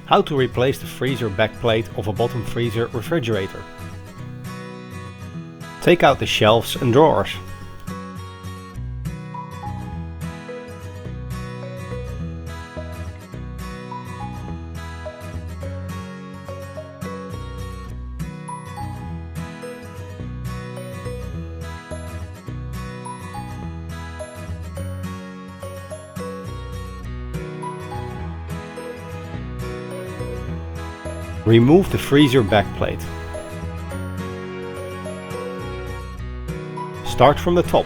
How to replace the freezer backplate of a bottom freezer refrigerator. Take out the shelves and drawers. Remove the freezer backplate. Start from the top.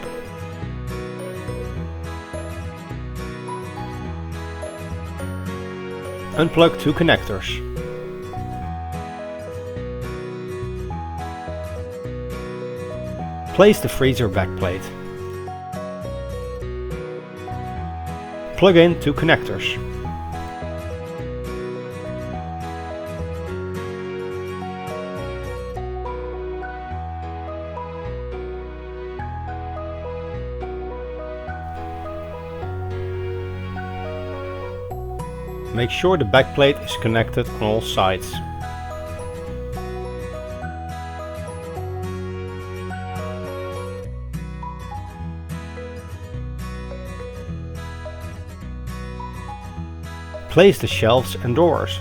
Unplug two connectors. Place the freezer backplate. Plug in two connectors. Make sure the backplate is connected on all sides. Place the shelves and drawers.